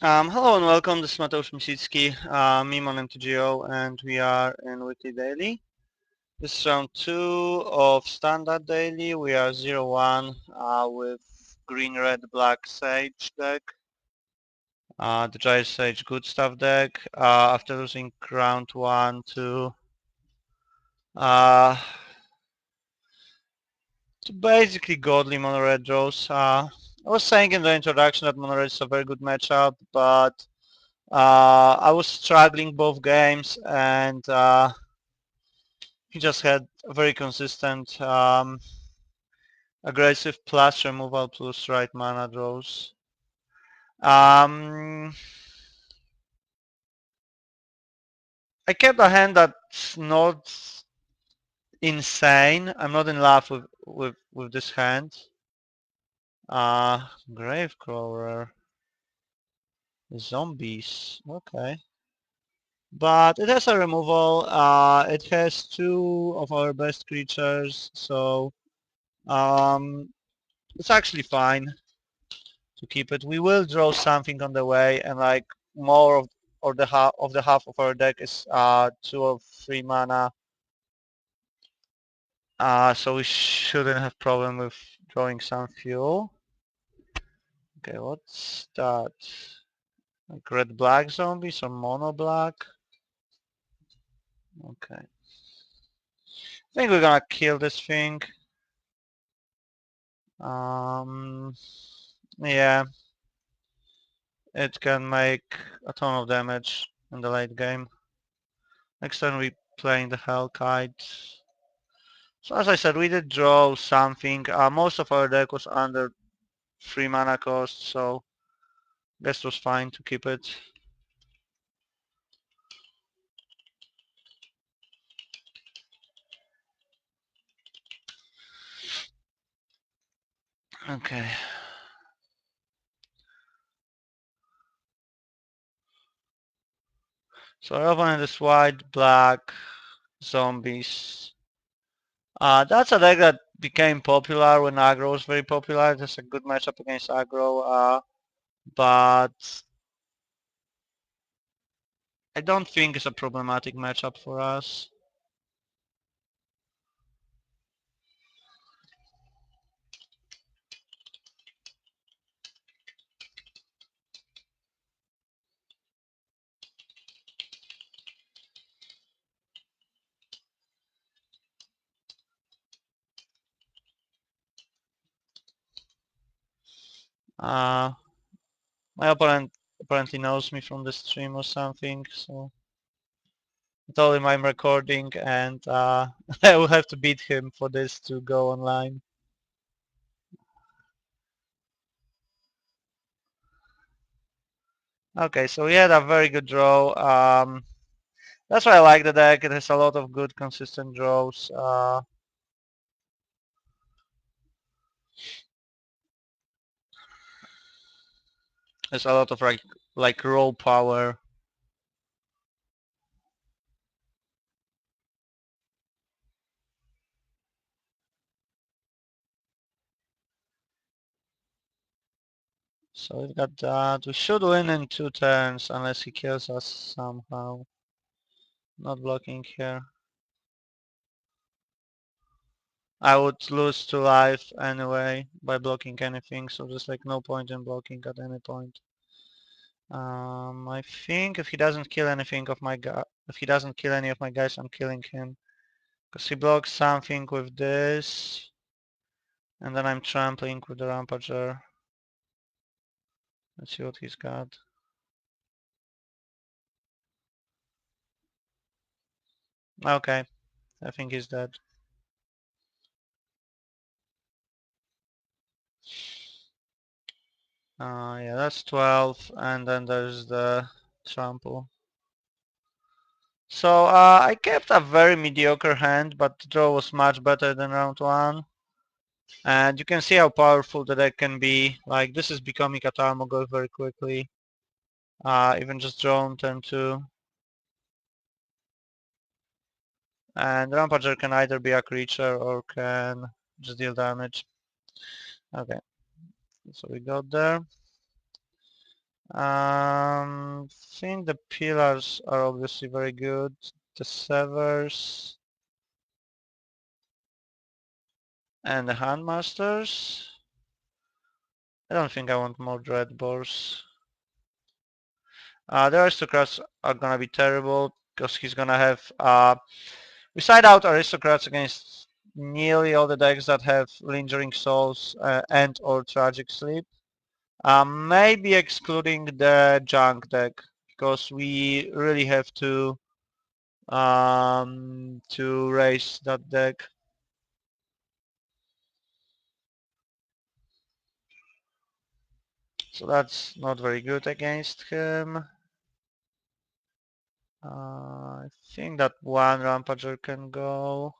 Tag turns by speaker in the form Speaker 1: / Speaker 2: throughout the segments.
Speaker 1: Hello and welcome. This is Mateusz Myślicki, meme on Mtgo, and we are in weekly daily. This is round 2 of standard daily. We are 0-1 with green, red, black sage deck. The dry sage good stuff deck. After losing round 1 to basically godly mono red draws. I was saying in the introduction that mono red is a very good matchup, but I was struggling both games, and he just had a very consistent aggressive plus removal plus right mana draws. I kept a hand that's not insane. I'm not in love with this hand. Gravecrawler. Zombies. Okay. But it has a removal. It has two of our best creatures, so it's actually fine to keep it. We will draw something on the way, and like more of or the half of our deck is 2 or 3 mana. So we shouldn't have problem with drawing some fuel. Okay, what's that? Like red black zombies or mono black? Okay. I think we're gonna kill this thing. Yeah, it can make a ton of damage in the late game. Next turn we playing the Hellkite. So as I said, we did draw something. Most of our deck was under 3 mana cost, so I guess it was fine to keep it. Okay. So our opponent is white, black, zombies. That's a deck that became popular when Aggro was very popular. It's a good matchup against Aggro, but I don't think it's a problematic matchup for us. Uh, my opponent apparently knows me from the stream or something, so I told him I'm recording, and I will have to beat him for this to go online. Okay, so we had a very good draw. That's why I like the deck. It has a lot of good consistent draws. There's a lot of like raw power. So we've got that. We should win in 2 turns unless he kills us somehow. Not blocking here. I would lose 2 life anyway by blocking anything, so there's like no point in blocking at any point. I think if he doesn't kill anything of my if he doesn't kill any of my guys, I'm killing him. Because he blocks something with this, and then I'm trampling with the Rampager. Let's see what he's got. Okay, I think he's dead. Yeah, that's 12, and then there's the trample. So I kept a very mediocre hand, but the draw was much better than round 1. And you can see how powerful the deck can be. Like this is becoming a Tarmogoyf very quickly. Even just draw on turn 2. And Rampager can either be a creature or can just deal damage. Okay, so we got there. Think the pillars are obviously very good. The severs and the handmasters. I don't think I want more dreadbores. The aristocrats are gonna be terrible because he's gonna have we side out aristocrats against nearly all the decks that have lingering souls and or tragic sleep. Maybe excluding the junk deck because we really have to raise that deck. So that's not very good against him. I think that one Rampager can go.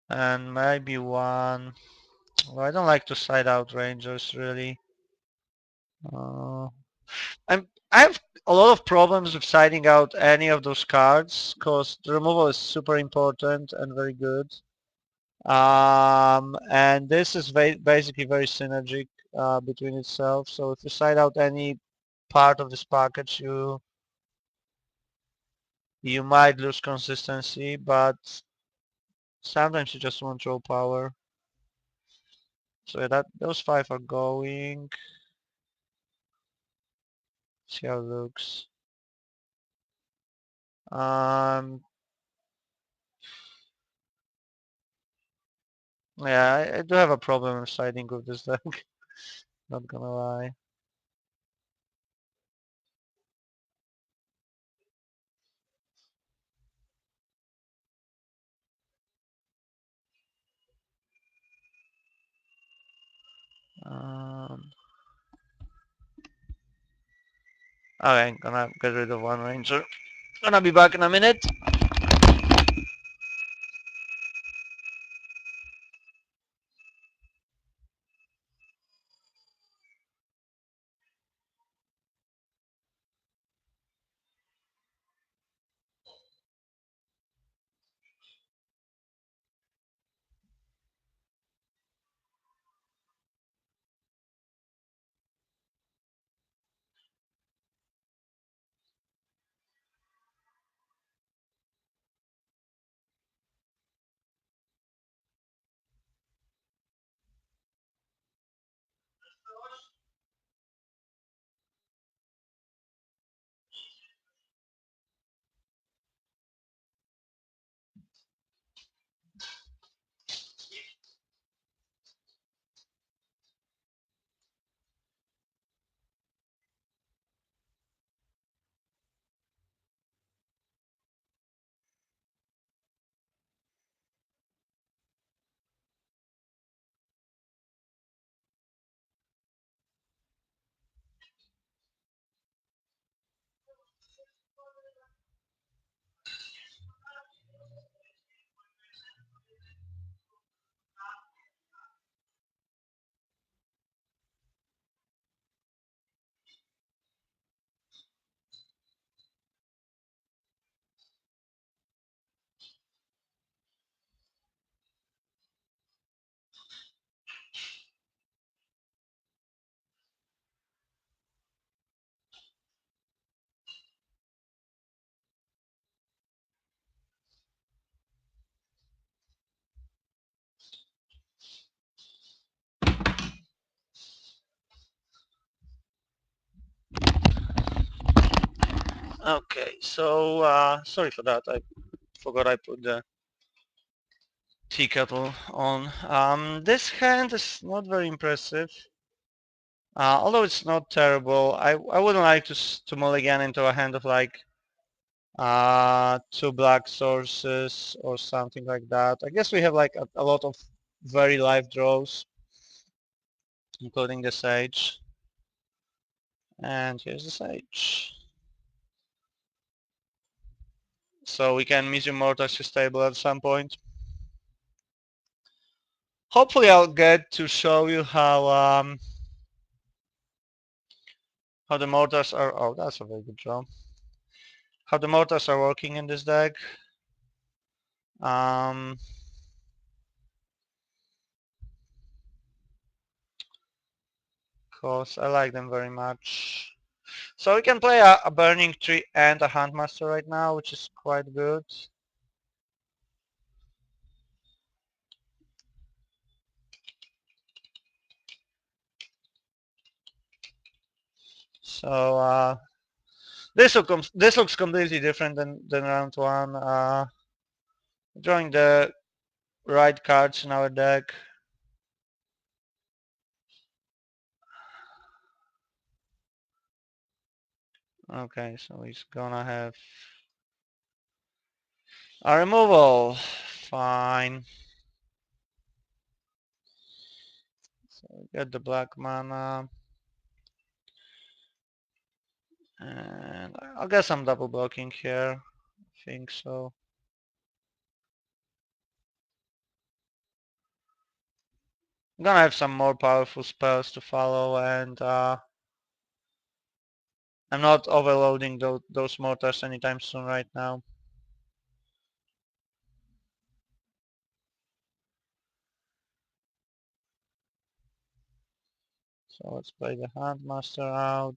Speaker 1: And maybe one. Well, I don't like to side out Rangers really. Uh, I have a lot of problems with siding out any of those cards because the removal is super important and very good. And this is basically very synergic between itself. So if you side out any part of this package, you might lose consistency, but sometimes you just want raw power. So yeah, those five are going. See how it looks. Um, yeah, I do have a problem siding with this deck. Not gonna lie. Um, okay, gonna get rid of one ranger. Gonna be back in a minute. Okay, so sorry for that. I forgot I put the tea kettle on. This hand is not very impressive. Although it's not terrible, I wouldn't like to mulligan into a hand of like two black sources or something like that. I guess we have like a lot of very live draws, including the sage. And here's the sage. So we can medium mortars his table at some point. Hopefully I'll get to show you how the mortars are. Oh, that's a very good draw. How the mortars are working in this deck. Um, because I like them very much. So we can play a Burning Tree and a Huntmaster right now, which is quite good. So this looks completely different than round one. Drawing the right cards in our deck. Okay, so he's gonna have a removal. Fine. So we get the black mana. And I'll guess I'm double blocking here. I think so. I'm gonna have some more powerful spells to follow, and I'm not overloading those mortars anytime soon right now. So let's play the Handmaster out.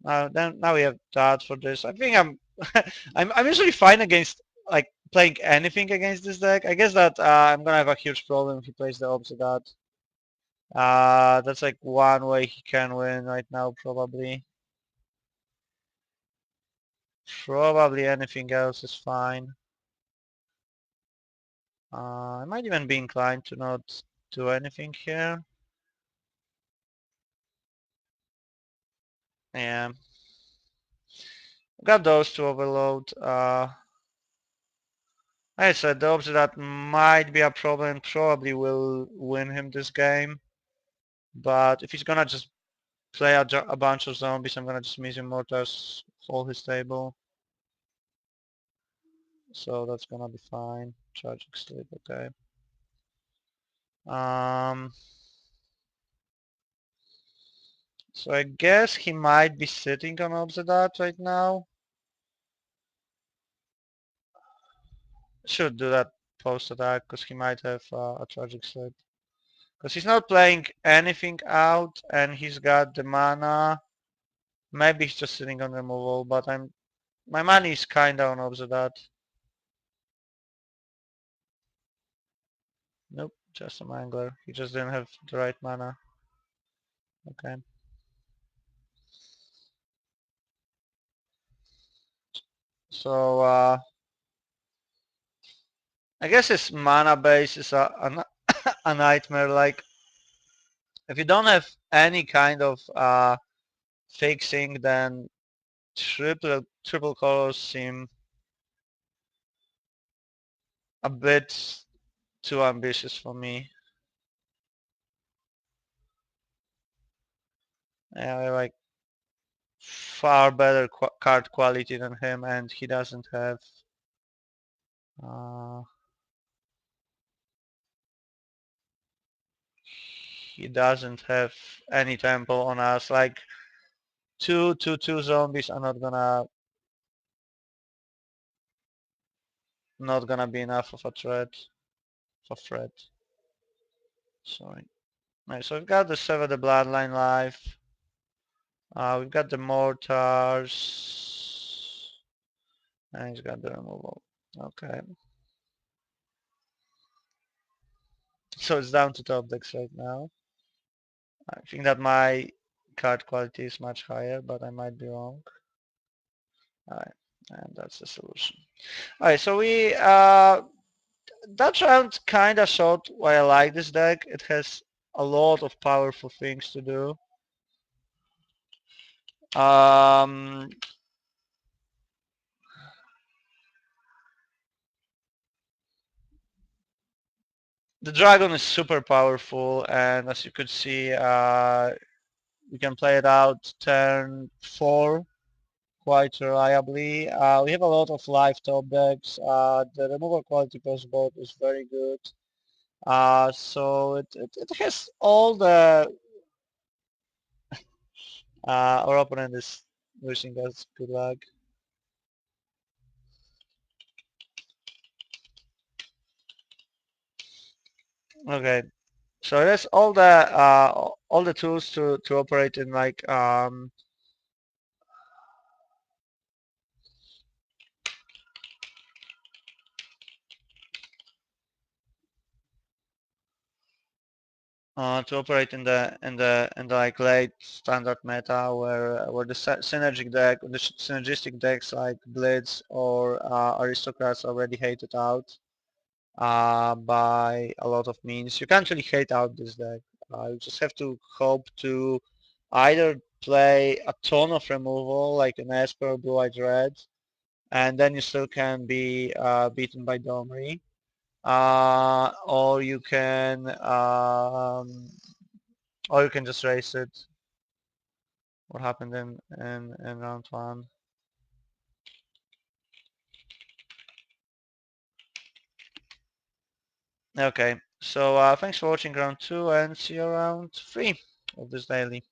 Speaker 1: Now we have that for this. I think I'm usually fine against like playing anything against this deck. I guess that I'm gonna have a huge problem if he plays the opposite that. That's like one way he can win right now probably. Probably anything else is fine. I might even be inclined to not do anything here. Yeah. Got those to overload. Like I said, the opposite that might be a problem, probably will win him this game. But if he's gonna just play a bunch of zombies, I'm gonna just Medium Mortars, hold his table. So that's gonna be fine. Charging Sleep, okay. So I guess he might be sitting on Obsidat right now. Should do that post attack because he might have a Tragic Sleep. Because he's not playing anything out and he's got the mana. Maybe he's just sitting on removal, but my money is kinda on Obsidat. Nope, just a Mangler. He just didn't have the right mana. Okay. So I guess his mana base is a nightmare. Like if you don't have any kind of fixing, then triple colors seem a bit too ambitious for me. Yeah, I like far better card quality than him, and he doesn't have. Uh, he doesn't have any tempo on us. Like two zombies are not gonna be enough of a threat. Sorry. Right, so we've got the Sever the Bloodline life. We've got the Mortars. And he's got the removal. Okay. So it's down to top decks right now. I think that my card quality is much higher, but I might be wrong. Alright, and that's the solution. Alright, so that round kinda showed why I like this deck. It has a lot of powerful things to do. Um, the dragon is super powerful, and as you could see, we can play it out turn 4 quite reliably. We have a lot of live top decks. The removal quality across board is very good. So it has all the... our opponent is wishing us good luck. Okay, so that's all all the tools to operate in like to operate in the like late standard meta where the synergistic decks like Blitz or Aristocrats already hated out by a lot of means. You can't really hate out this deck. You just have to hope to either play a ton of removal like an Esper, Blue-Eyed Red, and then you still can be beaten by Domri. Or you can just race it. What happened in round one? Okay, so thanks for watching round two and see you around three of this daily.